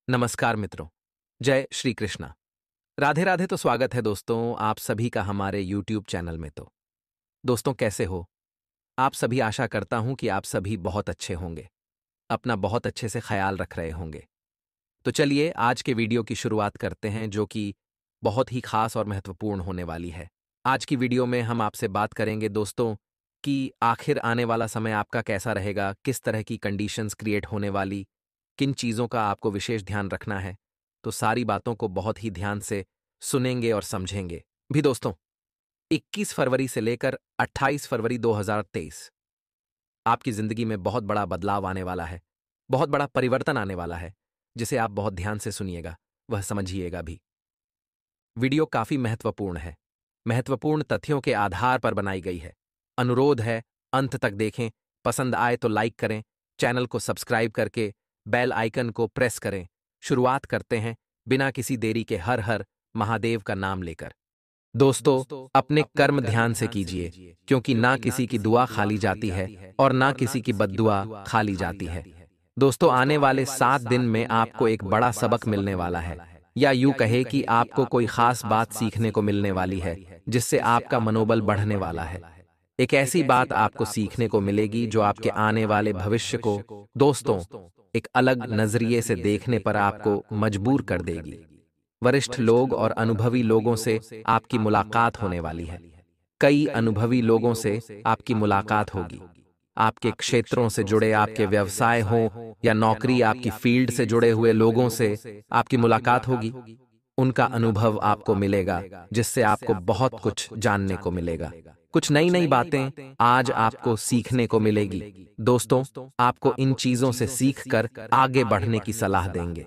नमस्कार मित्रों। जय श्री कृष्णा। राधे राधे। तो स्वागत है दोस्तों आप सभी का हमारे YouTube चैनल में। तो दोस्तों कैसे हो आप सभी? आशा करता हूं कि आप सभी बहुत अच्छे होंगे, अपना बहुत अच्छे से ख्याल रख रहे होंगे। तो चलिए आज के वीडियो की शुरुआत करते हैं, जो कि बहुत ही खास और महत्वपूर्ण होने वाली है। आज की वीडियो में हम आपसे बात करेंगे दोस्तों कि आखिर आने वाला समय आपका कैसा रहेगा, किस तरह की कंडीशंस क्रिएट होने वाली, किन चीज़ों का आपको विशेष ध्यान रखना है। तो सारी बातों को बहुत ही ध्यान से सुनेंगे और समझेंगे भी दोस्तों। 21 फरवरी से लेकर 28 फरवरी 2023 आपकी जिंदगी में बहुत बड़ा बदलाव आने वाला है, बहुत बड़ा परिवर्तन आने वाला है, जिसे आप बहुत ध्यान से सुनिएगा, वह समझिएगा भी। वीडियो काफी महत्वपूर्ण है, महत्वपूर्ण तथ्यों के आधार पर बनाई गई है। अनुरोध है अंत तक देखें, पसंद आए तो लाइक करें, चैनल को सब्सक्राइब करके बेल आइकन को प्रेस करें। शुरुआत करते हैं बिना किसी देरी के हर हर महादेव का नाम लेकर। दोस्तों अपने कर्म ध्यान से कीजिए, क्योंकि ना किसी की दुआ खाली जाती है और ना किसी की बद्दुआ खाली जाती है। दोस्तों आने वाले 7 दिन में आपको एक बड़ा सबक मिलने वाला है, या यूं कहे कि आपको कोई खास बात सीखने को मिलने वाली है, जिससे आपका मनोबल बढ़ने वाला है। एक ऐसी बात आपको सीखने को मिलेगी जो आपके आने वाले भविष्य को दोस्तों एक अलग नजरिए से देखने पर आपको मजबूर कर देगी। वरिष्ठ लोग और अनुभवी लोगों से आपकी मुलाकात होने वाली है। कई अनुभवी लोगों से आपकी मुलाकात होगी। आपके क्षेत्रों से जुड़े आपके व्यवसाय हों या नौकरी, आपकी फील्ड से जुड़े हुए लोगों से आपकी मुलाकात होगी। उनका अनुभव आपको मिलेगा, जिससे आपको बहुत कुछ जानने को मिलेगा। कुछ नई नई बातें आज आपको सीखने को मिलेगी। दोस्तों आपको इन चीजों से सीखकर आगे बढ़ने की सलाह देंगे।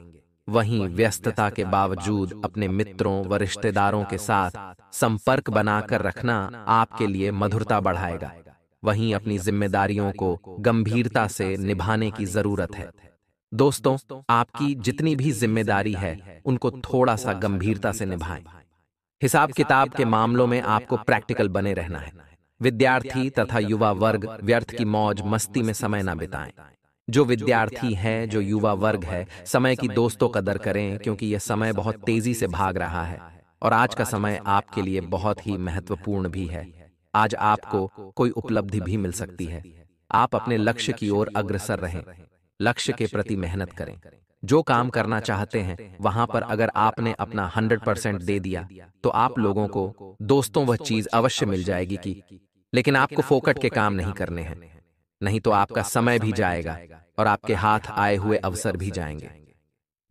वहीं व्यस्तता के बावजूद अपने मित्रों व रिश्तेदारों के साथ संपर्क बनाकर रखना आपके लिए मधुरता बढ़ाएगा। वहीं अपनी जिम्मेदारियों को गंभीरता से निभाने की जरूरत है। दोस्तों आपकी जितनी भी जिम्मेदारी है उनको थोड़ा सा गंभीरता से निभाएं। हिसाब किताब के मामलों में आपको प्रैक्टिकल बने रहना है। विद्यार्थी तथा युवा वर्ग व्यर्थ की मौज मस्ती में समय न बिताएं। जो विद्यार्थी हैं, जो युवा वर्ग है, समय की दोस्तों कदर करें, क्योंकि यह समय बहुत तेजी से भाग रहा है और आज का समय आपके लिए बहुत ही महत्वपूर्ण भी है। आज आपको कोई उपलब्धि भी मिल सकती है। आप अपने लक्ष्य की ओर अग्रसर रहें, लक्ष्य के प्रति मेहनत करें। जो काम करना चाहते हैं वहां पर अगर आपने अपना 100% दे दिया तो आप लोगों को दोस्तों वह चीज अवश्य मिल जाएगी कि, लेकिन आपको फोकट के काम नहीं करने हैं, नहीं तो आपका समय भी जाएगा और आपके हाथ आए हुए अवसर भी जाएंगे।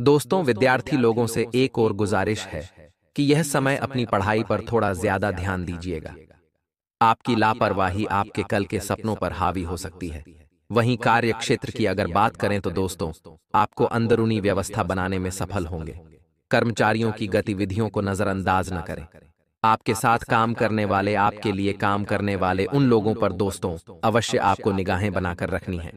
दोस्तों विद्यार्थी लोगों से एक और गुजारिश है कि यह समय अपनी पढ़ाई पर थोड़ा ज्यादा ध्यान दीजिएगा। आपकी लापरवाही आपके कल के सपनों पर हावी हो सकती है। वहीं कार्य क्षेत्र की अगर बात करें तो दोस्तों आपको अंदरूनी व्यवस्था बनाने में सफल होंगे। कर्मचारियों की गतिविधियों को नजरअंदाज न करें। आपके साथ काम करने वाले, आपके लिए काम करने वाले उन लोगों पर दोस्तों अवश्य आपको निगाहें बनाकर रखनी है।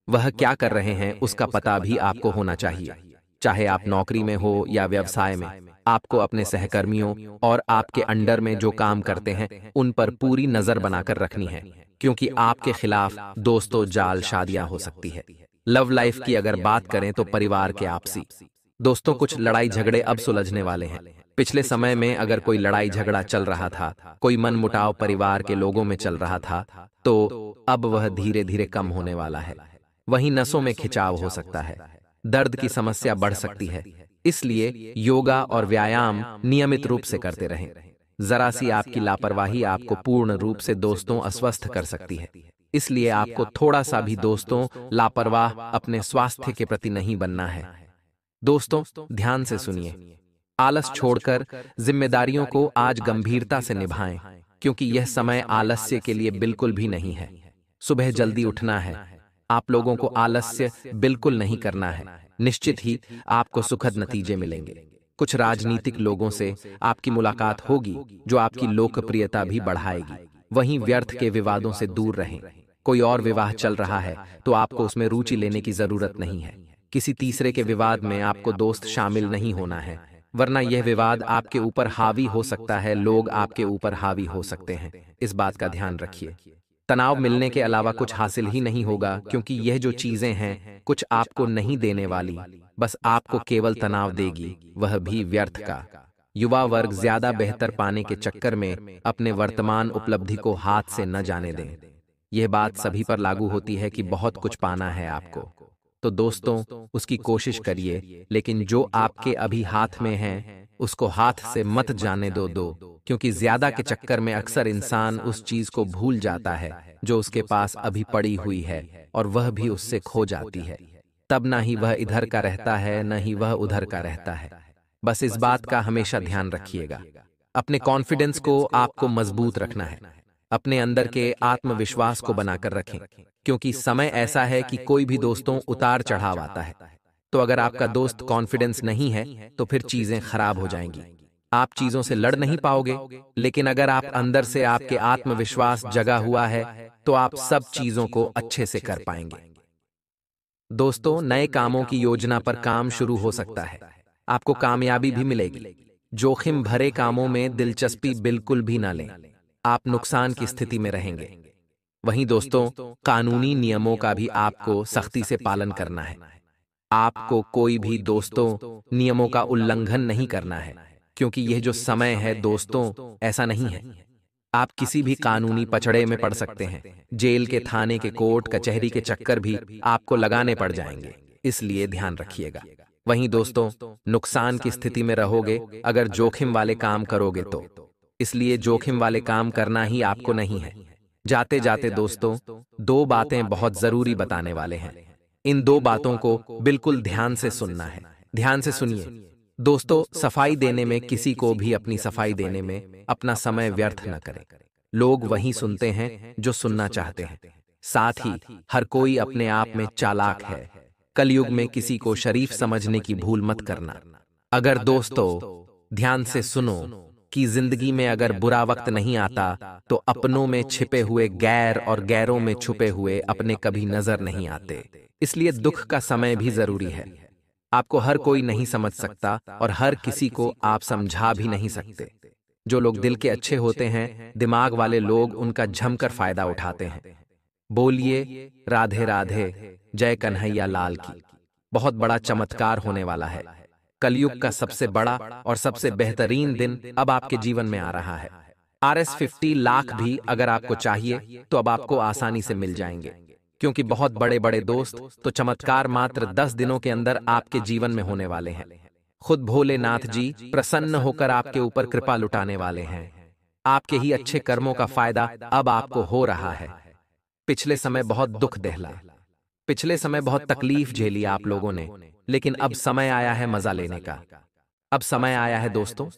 वह क्या कर रहे हैं उसका पता भी आपको होना चाहिए। चाहे आप नौकरी में हो या व्यवसाय में, आपको अपने सहकर्मियों और आपके अंडर में जो काम करते हैं उन पर पूरी नजर बनाकर रखनी है, क्योंकि आपके खिलाफ दोस्तों जाल शादियां हो सकती है। लव लाइफ की अगर बात करें तो परिवार के आपसी दोस्तों कुछ लड़ाई झगड़े अब सुलझने वाले हैं। पिछले समय में अगर कोई लड़ाई झगड़ा चल रहा था, कोई मनमुटाव परिवार के लोगों में चल रहा था, तो अब वह धीरे धीरे कम होने वाला है। वहीं नसों में खिंचाव हो सकता है, दर्द की समस्या बढ़ सकती है। इसलिए योगा और व्यायाम नियमित रूप से करते रहें। जरा सी आपकी लापरवाही आपको पूर्ण रूप से दोस्तों अस्वस्थ कर सकती है। इसलिए आपको थोड़ा सा भी दोस्तों लापरवाह अपने स्वास्थ्य के प्रति नहीं बनना है। दोस्तों ध्यान से सुनिए, आलस छोड़कर जिम्मेदारियों को आज गंभीरता से निभाएं, क्योंकि यह समय आलस्य के लिए बिल्कुल भी नहीं है। सुबह जल्दी उठना है। आप लोगों को आलस्य बिल्कुल नहीं करना है। निश्चित ही आपको सुखद नतीजे मिलेंगे। कुछ राजनीतिक लोगों से आपकी मुलाकात होगी जो आपकी लोकप्रियता भी बढ़ाएगी। वहीं व्यर्थ के विवादों से दूर रहें। कोई और विवाह चल रहा है तो आपको उसमें रुचि लेने की जरूरत नहीं है। किसी तीसरे के विवाद में आपको दोस्त शामिल नहीं होना है, वरना यह विवाद आपके ऊपर हावी हो सकता है, लोग आपके ऊपर हावी हो सकते हैं। इस बात का ध्यान रखिए। तनाव मिलने के अलावा कुछ हासिल ही नहीं होगा, क्योंकि यह जो चीजें हैं कुछ आपको नहीं देने वाली, बस आपको केवल तनाव देगी, वह भी व्यर्थ का। युवा वर्ग ज्यादा बेहतर पाने के चक्कर में अपने वर्तमान उपलब्धि को हाथ से न जाने दें। यह बात सभी पर लागू होती है कि बहुत कुछ पाना है आपको, तो दोस्तों उसकी कोशिश करिए, लेकिन जो आपके अभी हाथ में है उसको हाथ से मत जाने दो, क्योंकि ज्यादा के चक्कर में अक्सर इंसान उस चीज को भूल जाता है जो उसके पास अभी पड़ी हुई है, और वह भी उससे खो जाती है। तब ना ही वह इधर का रहता है, न ही वह उधर का रहता है। बस इस बात का हमेशा ध्यान रखिएगा। अपने कॉन्फिडेंस को आपको मजबूत रखना है, अपने अंदर के आत्मविश्वास को बनाकर रखें, क्योंकि समय ऐसा है कि कोई भी दोस्तों उतार चढ़ाव आता है। तो अगर आपका दोस्त कॉन्फिडेंस नहीं है तो फिर चीजें खराब हो जाएंगी, आप चीजों से लड़ नहीं पाओगे। लेकिन अगर आप अंदर से आपके आत्मविश्वास जगा हुआ है तो आप सब चीजों को अच्छे से कर पाएंगे। दोस्तों, नए कामों की योजना पर काम शुरू हो सकता है, आपको कामयाबी भी मिलेगी। जोखिम भरे कामों में दिलचस्पी बिल्कुल भी ना लें, आप नुकसान की स्थिति में रहेंगे। वहीं दोस्तों, कानूनी नियमों का भी आपको सख्ती से पालन करना है। आपको कोई भी दोस्तों नियमों का उल्लंघन नहीं करना है, क्योंकि यह जो समय है दोस्तों ऐसा नहीं है। आप किसी भी कानूनी पचड़े में पड़ सकते हैं, जेल के, थाने के, कोर्ट कचहरी के चक्कर भी आपको लगाने पड़ जाएंगे, इसलिए ध्यान रखिएगा। वहीं दोस्तों, नुकसान की स्थिति में रहोगे अगर जोखिम वाले काम करोगे तो, इसलिए जोखिम वाले काम करना ही आपको नहीं है। जाते जाते दोस्तों, दो बातें बहुत जरूरी बताने वाले हैं, इन दो बातों को बिल्कुल ध्यान से सुनना है। ध्यान से सुनिए दोस्तों, सफाई देने में, किसी को भी अपनी सफाई देने में अपना समय व्यर्थ न करें। लोग वही सुनते हैं जो सुनना चाहते हैं, साथ ही हर कोई अपने आप में चालाक है। कलयुग में किसी को शरीफ समझने की भूल मत करना। अगर दोस्तों ध्यान से सुनो कि जिंदगी में अगर बुरा वक्त नहीं आता तो अपनों में छिपे हुए गैर और गैरों में छुपे हुए अपने कभी नजर नहीं आते। इसलिए दुख का समय भी जरूरी है। आपको हर कोई नहीं समझ सकता और हर किसी को आप समझा भी नहीं सकते। जो लोग दिल के अच्छे होते हैं, दिमाग वाले लोग उनका जमकर फायदा उठाते हैं। बोलिए राधे राधे, जय कन्हैया लाल की। बहुत बड़ा चमत्कार होने वाला है। कलयुग का सबसे बड़ा और सबसे बेहतरीन दिन अब आपके जीवन में आ रहा है। RS50 लाख भी अगर आपको चाहिए तो अब आपको आसानी से मिल जाएंगे, क्योंकि बहुत बड़े बड़े दोस्त तो चमत्कार मात्र 10 दिनों के अंदर आपके जीवन में होने वाले हैं। खुद भोलेनाथ जी प्रसन्न होकर आपके ऊपर कृपा लुटाने वाले हैं। आपके ही अच्छे कर्मों का फायदा अब आपको हो रहा है। पिछले समय बहुत दुख दहला, पिछले समय बहुत तकलीफ झेली आप लोगों ने, लेकिन अब समय आया है मजा लेने का। अब समय आया है दोस्तों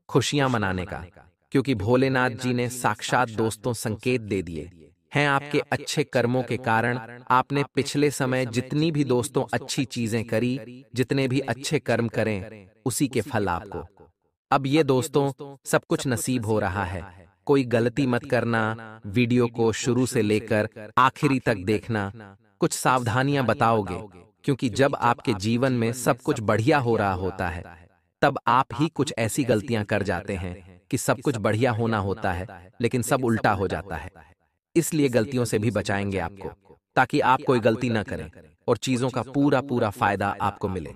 खुशियां मनाने का, क्योंकि भोलेनाथ जी ने साक्षात दोस्तों संकेत दे दिए हैं। आपके अच्छे कर्मों के कारण आपने पिछले समय जितनी भी दोस्तों अच्छी चीजें करी, जितने भी अच्छे कर्म करें, उसी के फल आपको अब ये दोस्तों सब कुछ नसीब हो रहा है। कोई गलती मत करना, वीडियो को शुरू से लेकर आखिरी तक देखना। कुछ सावधानियां बताओगे, क्योंकि जब आपके जीवन में सब कुछ बढ़िया हो रहा होता है तब आप ही कुछ ऐसी गलतियां कर जाते हैं कि सब कुछ बढ़िया होना होता है लेकिन सब उल्टा हो जाता है। इसलिए गलतियों से भी बचाएंगे आपको, ताकि आप कोई गलती ना करें और चीजों का पूरा पूरा फायदा आपको मिले।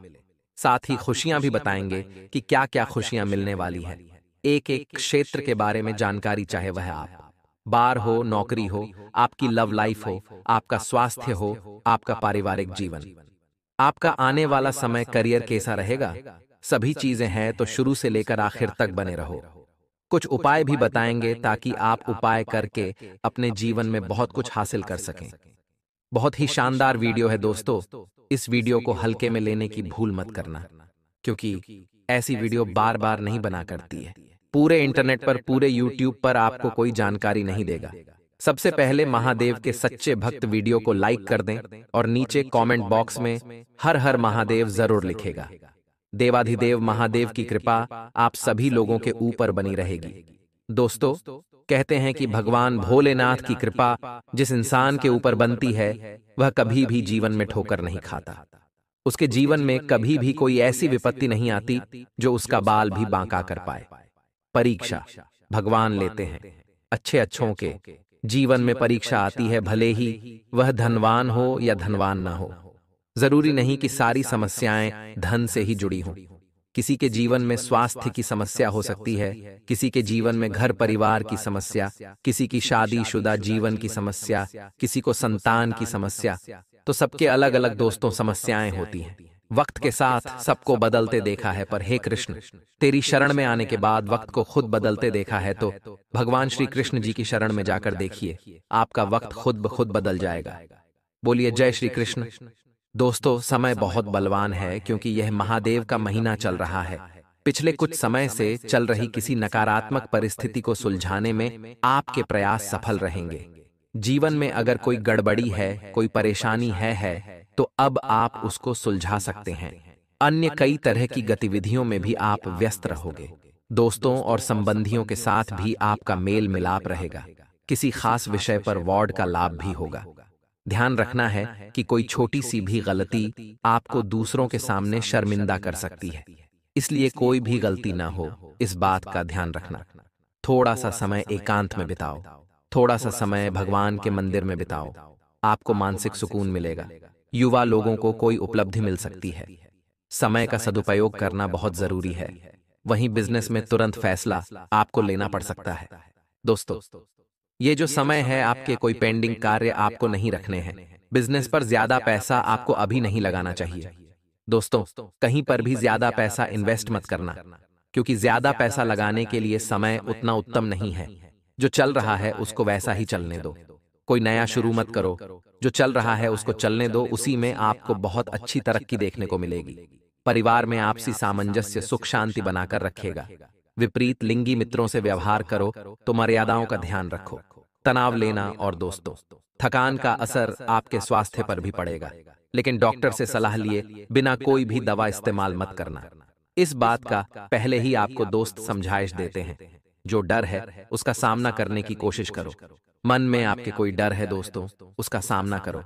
साथ ही खुशियां भी बताएंगे कि क्या क्या खुशियां मिलने वाली हैं। एक एक क्षेत्र के बारे में जानकारी, चाहे वह आप बार हो, नौकरी हो, आपकी लव लाइफ हो, आपका स्वास्थ्य हो, आपका पारिवारिक जीवन, आपका आने वाला समय, करियर कैसा रहेगा, सभी चीजें हैं। तो शुरू से लेकर आखिर तक बने रहो। कुछ उपाय भी बताएंगे ताकि आप उपाय करके अपने जीवन में बहुत कुछ हासिल कर सकें। बहुत ही शानदार वीडियो है दोस्तों, इस वीडियो को हल्के में लेने की भूल मत करना, क्योंकि ऐसी वीडियो बार बार नहीं बना करती है। पूरे इंटरनेट पर, पूरे YouTube पर आपको कोई जानकारी नहीं देगा। सबसे पहले महादेव के सच्चे भक्त वीडियो को लाइक कर दें और नीचे कमेंट बॉक्स में हर हर महादेव जरूर लिखेगा। देवाधिदेव महादेव की कृपा आप सभी लोगों के ऊपर बनी रहेगी। दोस्तों, कहते हैं कि भगवान भोलेनाथ की कृपा जिस इंसान के ऊपर बनती है वह कभी भी जीवन में ठोकर नहीं खाता। उसके जीवन में कभी भी कोई ऐसी विपत्ति नहीं आती जो उसका बाल भी बांका कर पाए। परीक्षा भगवान लेते हैं अच्छे अच्छों के, जीवन में परीक्षा आती है, भले ही वह धनवान हो या धनवान ना हो। जरूरी नहीं कि सारी समस्याएं धन से ही जुड़ी हों। किसी के जीवन में स्वास्थ्य की समस्या हो सकती है, किसी के जीवन में घर परिवार की समस्या, किसी की शादीशुदा जीवन की समस्या, किसी को संतान की समस्या। तो सबके अलग अलग दोस्तों समस्याएं होती हैं। वक्त के साथ सबको बदलते देखा है, पर हे कृष्ण, तेरी शरण में आने के बाद वक्त को खुद बदलते देखा है, तो भगवान श्री कृष्ण जी की शरण में जाकर देखिए, आपका वक्त खुद ब खुद बदल जाएगा। बोलिए जय श्री कृष्ण। दोस्तों, समय बहुत बलवान है, क्योंकि यह महादेव का महीना चल रहा है। पिछले कुछ समय से चल रही किसी नकारात्मक परिस्थिति को सुलझाने में आपके प्रयास सफल रहेंगे। जीवन में अगर कोई गड़बड़ी है, कोई परेशानी है तो अब आप उसको सुलझा सकते हैं। अन्य कई तरह की गतिविधियों में भी आप व्यस्त रहोगे। दोस्तों और संबंधियों के साथ भी आपका मेल मिलाप रहेगा। किसी खास विषय पर वार्ड का लाभ भी होगा। ध्यान रखना है कि कोई छोटी सी भी गलती आपको दूसरों के सामने शर्मिंदा कर सकती है, इसलिए कोई भी गलती ना हो, इस बात का ध्यान रखना। थोड़ा सा समय एकांत में बिताओ, थोड़ा सा समय भगवान के मंदिर में बिताओ, आपको मानसिक सुकून मिलेगा। युवा लोगों को कोई उपलब्धि मिल सकती है। समय का सदुपयोग करना बहुत जरूरी है। वहीं बिजनेस में तुरंत फैसला आपको लेना पड़ सकता है। दोस्तों, ये जो समय है, आपके कोई पेंडिंग कार्य आपको नहीं रखने हैं। बिजनेस पर ज्यादा पैसा आपको अभी नहीं लगाना चाहिए। दोस्तों, कहीं पर भी ज्यादा पैसा इन्वेस्ट मत करना, क्योंकि ज्यादा पैसा लगाने के लिए समय उतना उत्तम नहीं है। जो चल रहा है उसको वैसा ही चलने दो। कोई नया शुरू मत करो, जो चल रहा है उसको चलने दो, उसी में आपको बहुत अच्छी तरक्की देखने को मिलेगी। परिवार में आपसी सामंजस्य सुख शांति बनाकर रखेगा। विपरीत लिंगी मित्रों से व्यवहार करो तो मर्यादाओं का ध्यान रखो। तनाव लेना और दोस्तों, थकान का असर आपके स्वास्थ्य पर भी पड़ेगा, लेकिन डॉक्टर से सलाह लिए बिना कोई भी दवा इस्तेमाल मत करना। इस बात का पहले ही आपको दोस्त समझाइश देते हैं। जो डर है उसका सामना करने की कोशिश करो। मन में आपके कोई डर है दोस्तों, उसका सामना करो।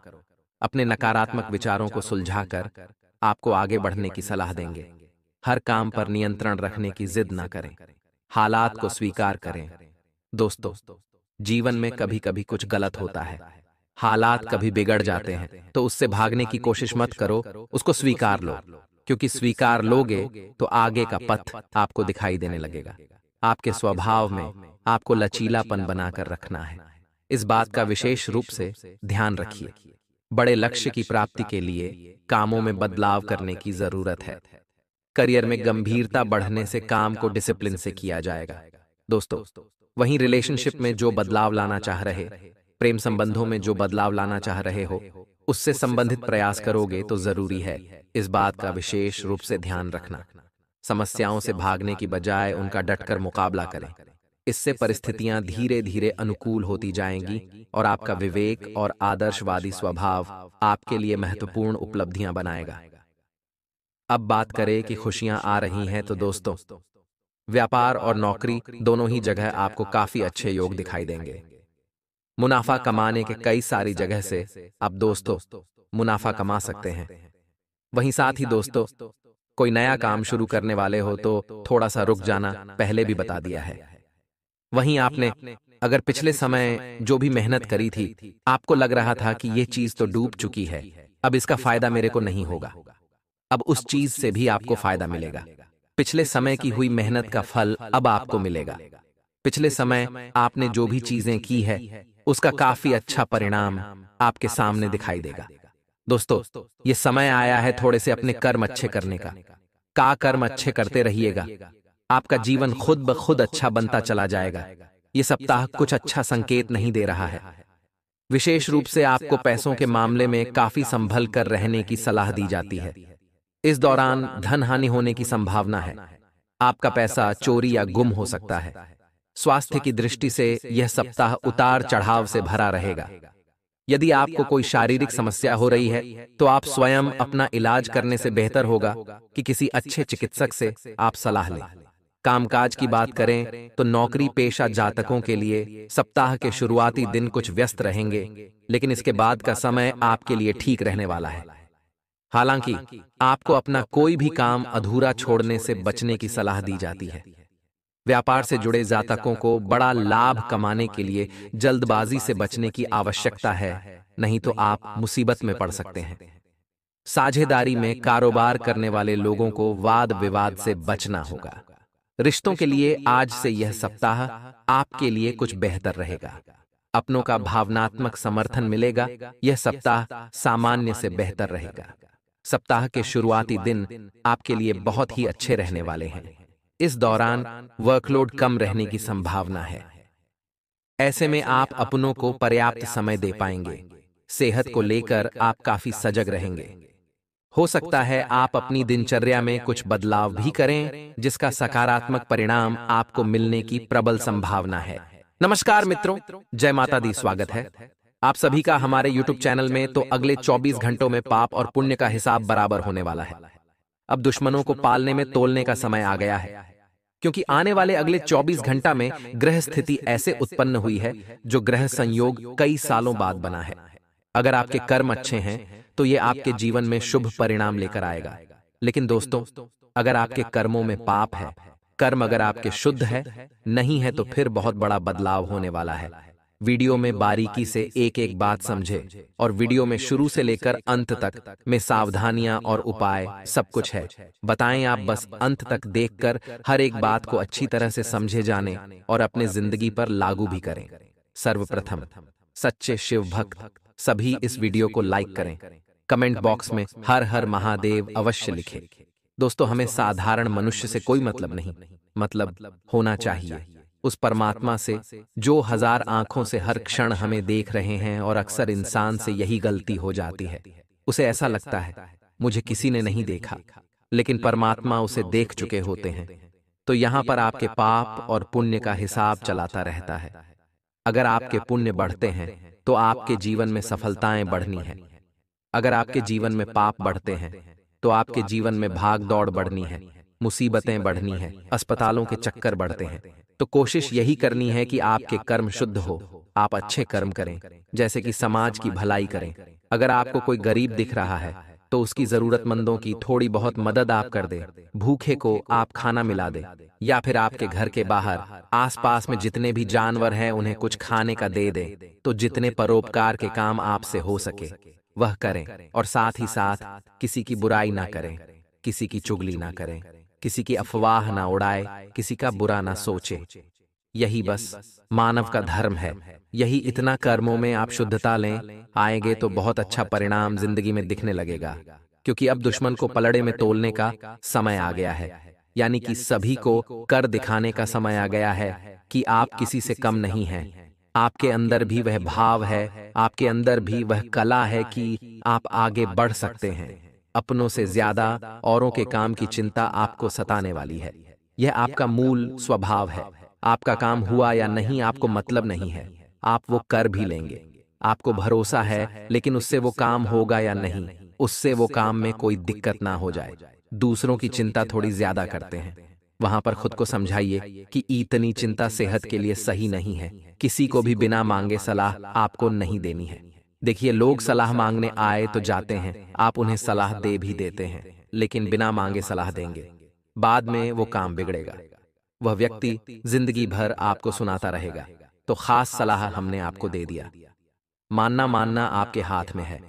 अपने नकारात्मक विचारों को सुलझाकर आपको आगे बढ़ने की सलाह देंगे। हर काम पर नियंत्रण रखने की जिद ना करें, हालात को स्वीकार करें। दोस्तों, जीवन में कभी कभी कुछ गलत होता है, हालात कभी बिगड़ जाते हैं, तो उससे भागने की कोशिश मत करो, उसको स्वीकार लो, क्योंकि स्वीकार लोगे तो आगे का पथ आपको दिखाई देने लगेगा। आपके स्वभाव में आपको लचीलापन बनाकर रखना है। इस बात का विशेष रूप से ध्यान रखिए। बड़े लक्ष्य की प्राप्ति के लिए कामों में बदलाव करने की जरूरत है। करियर में गंभीरता बढ़ने से काम को डिसिप्लिन से किया जाएगा। दोस्तों, वहीं रिलेशनशिप में जो बदलाव लाना चाह रहे, प्रेम संबंधों में जो बदलाव लाना चाह रहे हो, उससे संबंधित प्रयास करोगे तो जरूरी है इस बात का विशेष रूप से ध्यान रखना। समस्याओं से भागने की बजाय उनका डटकर मुकाबला करें। इससे परिस्थितियां धीरे धीरे अनुकूल होती जाएंगी और आपका विवेक और आदर्शवादी स्वभाव आपके लिए महत्वपूर्ण उपलब्धियां बनाएगा। अब बात करें कि खुशियां आ रही हैं, तो दोस्तों, व्यापार और नौकरी दोनों ही जगह आपको काफी अच्छे योग दिखाई देंगे। मुनाफा कमाने के कई सारी जगह से आप दोस्तों मुनाफा कमा सकते हैं। वहीं साथ ही दोस्तों, कोई नया काम शुरू करने वाले हो तो थोड़ा सा रुक जाना पहले भी बता दिया है। वहीं आपने अगर पिछले समय जो भी मेहनत करी थी, आपको लग रहा था कि ये चीज तो डूब चुकी है, अब इसका फायदा मेरे को नहीं होगा, अब उस चीज से भी आपको फायदा मिलेगा। पिछले समय की हुई मेहनत का फल अब आपको मिलेगा। पिछले समय आपने जो भी चीजें की है उसका काफी अच्छा परिणाम आपके सामने दिखाई देगा। दोस्तों, ये समय आया है थोड़े से अपने कर्म अच्छे करने का कर्म अच्छे करते रहिएगा। आपका जीवन खुद ब खुद अच्छा बनता चला जाएगा। ये सप्ताह कुछ अच्छा संकेत नहीं दे रहा है। विशेष रूप से आपको पैसों के मामले में काफी संभल कर रहने की सलाह दी जाती है। इस दौरान धन हानि होने की संभावना है। आपका पैसा चोरी या गुम हो सकता है। स्वास्थ्य की दृष्टि से यह सप्ताह उतार चढ़ाव से भरा रहेगा। यदि आपको कोई शारीरिक समस्या हो रही है तो आप स्वयं अपना इलाज करने से बेहतर होगा कि किसी अच्छे चिकित्सक से आप सलाह लें। कामकाज की बात करें तो नौकरी पेशा जातकों के लिए सप्ताह के शुरुआती दिन कुछ व्यस्त रहेंगे, लेकिन इसके बाद का समय आपके लिए ठीक रहने वाला है। हालांकि आपको अपना कोई भी काम अधूरा छोड़ने से बचने की सलाह दी जाती है। व्यापार से जुड़े जातकों को बड़ा लाभ कमाने के लिए जल्दबाजी से बचने की आवश्यकता है, नहीं तो आप मुसीबत में पड़ सकते हैं। साझेदारी में कारोबार करने वाले लोगों को वाद विवाद से बचना होगा। रिश्तों के लिए आज से यह सप्ताह आपके लिए कुछ बेहतर रहेगा। अपनों का भावनात्मक समर्थन मिलेगा। यह सप्ताह सामान्य से बेहतर रहेगा। सप्ताह के शुरुआती दिन आपके लिए बहुत ही अच्छे रहने वाले हैं। इस दौरान वर्कलोड कम रहने की संभावना है। ऐसे में आप अपनों को पर्याप्त समय दे पाएंगे। सेहत को लेकर आप काफी सजग रहेंगे। हो सकता है आप अपनी दिनचर्या में कुछ बदलाव भी करें, जिसका सकारात्मक परिणाम आपको मिलने की प्रबल संभावना है। नमस्कार मित्रों, जय माता दी। स्वागत है आप सभी का हमारे YouTube चैनल में। तो अगले 24 घंटों में पाप और पुण्य का हिसाब बराबर होने वाला है। अब दुश्मनों को पालने में तोलने का समय आ गया है, क्योंकि आने वाले अगले 24 घंटा में ग्रह स्थिति ऐसे उत्पन्न हुई है जो ग्रह संयोग कई सालों बाद बना है। अगर आपके कर्म अच्छे हैं तो ये आपके जीवन में शुभ परिणाम लेकर आएगा। लेकिन दोस्तों, अगर आपके कर्मों में पाप है, कर्म अगर आपके शुद्ध है नहीं है, तो फिर बहुत बड़ा बदलाव होने वाला है। वीडियो में बारीकी से एक एक बात समझे, और वीडियो में शुरू से लेकर अंत तक में सावधानियां और उपाय सब कुछ है। बताएं आप बस अंत तक देखकर हर एक बात को अच्छी तरह से समझे जाने और अपने जिंदगी पर लागू भी करें। सर्वप्रथम, सच्चे शिव भक्त सभी इस वीडियो को लाइक करें। कमेंट बॉक्स में हर हर महादेव अवश्य लिखें। दोस्तों, हमें साधारण मनुष्य से कोई मतलब नहीं, मतलब होना चाहिए उस परमात्मा से जो 1000 आंखों से हर क्षण हमें देख रहे हैं। और अक्सर इंसान से यही गलती हो जाती है। उसे ऐसा लगता है मुझे किसी ने नहीं देखा, लेकिन परमात्मा उसे देख चुके होते हैं। तो यहाँ पर आपके पाप और पुण्य का हिसाब चलाता रहता है। अगर आपके पुण्य बढ़ते हैं तो आपके जीवन में सफलताएं बढ़नी है। अगर आपके जीवन में पाप बढ़ते हैं तो आपके जीवन में भाग दौड़ बढ़नी है, मुसीबतें बढ़नी है, अस्पतालों के चक्कर बढ़ते हैं। तो कोशिश यही करनी है कि आपके कर्म शुद्ध हो, आप अच्छे कर्म करें, जैसे कि समाज की भलाई करें। अगर आपको कोई गरीब दिख रहा है तो उसकी जरूरतमंदों की थोड़ी बहुत मदद आप कर दे। भूखे को आप खाना मिला दे, या फिर आपके घर के बाहर आसपास में जितने भी जानवर हैं उन्हें कुछ खाने का दे दे। तो जितने परोपकार के काम आपसे हो सके वह करें, और साथ ही साथ किसी की बुराई ना करें, किसी की चुगली ना करें, किसी की अफवाह ना उड़ाए, किसी का बुरा ना सोचे। यही बस मानव का धर्म है। यही इतना कर्मों में आप शुद्धता लें, आएंगे तो बहुत अच्छा परिणाम जिंदगी में दिखने लगेगा। क्योंकि अब दुश्मन को पलड़े में तोलने का समय आ गया है, यानी कि सभी को कर दिखाने का समय आ गया है कि आप किसी से कम नहीं हैं। आपके अंदर भी वह भाव है, आपके अंदर भी वह कला है कि आप आगे बढ़ सकते हैं। अपनों से ज्यादा औरों के काम की चिंता आपको सताने वाली है। यह आपका मूल स्वभाव है। आपका काम हुआ या नहीं आपको मतलब नहीं है, आप वो कर भी लेंगे। आपको भरोसा है, लेकिन उससे वो काम होगा या नहीं, उससे वो काम में कोई दिक्कत ना हो जाए। दूसरों की चिंता थोड़ी ज्यादा करते हैं। वहां पर खुद को समझाइए कि इतनी चिंता सेहत के लिए सही नहीं है। किसी को भी बिना मांगे सलाह आपको नहीं देनी है। देखिए, लोग सलाह मांगने आए तो जाते हैं, आप उन्हें सलाह दे भी देते हैं, लेकिन बिना मांगे सलाह देंगे, बाद में वो काम बिगड़ेगा। वह व्यक्ति जिंदगी भर आपको सुनाता रहेगा। तो खास सलाह हमने आपको दे दिया। मानना आपके हाथ में है।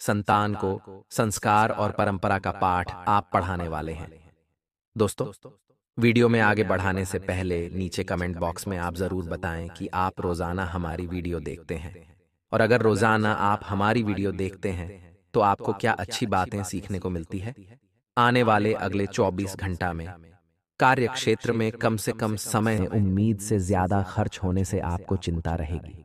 संतान को संस्कार और परंपरा का पाठ आप पढ़ाने वाले हैं। दोस्तों, वीडियो में आगे बढ़ाने से पहले नीचे कमेंट बॉक्स में आप जरूर बताएं कि आप रोजाना हमारी वीडियो देखते हैं, और अगर रोजाना आप हमारी वीडियो देखते हैं तो आपको क्या अच्छी बातें सीखने को मिलती है। आने वाले अगले 24 घंटा में कार्य क्षेत्र में कम से कम समय, उम्मीद से ज्यादा खर्च होने से आपको चिंता रहेगी।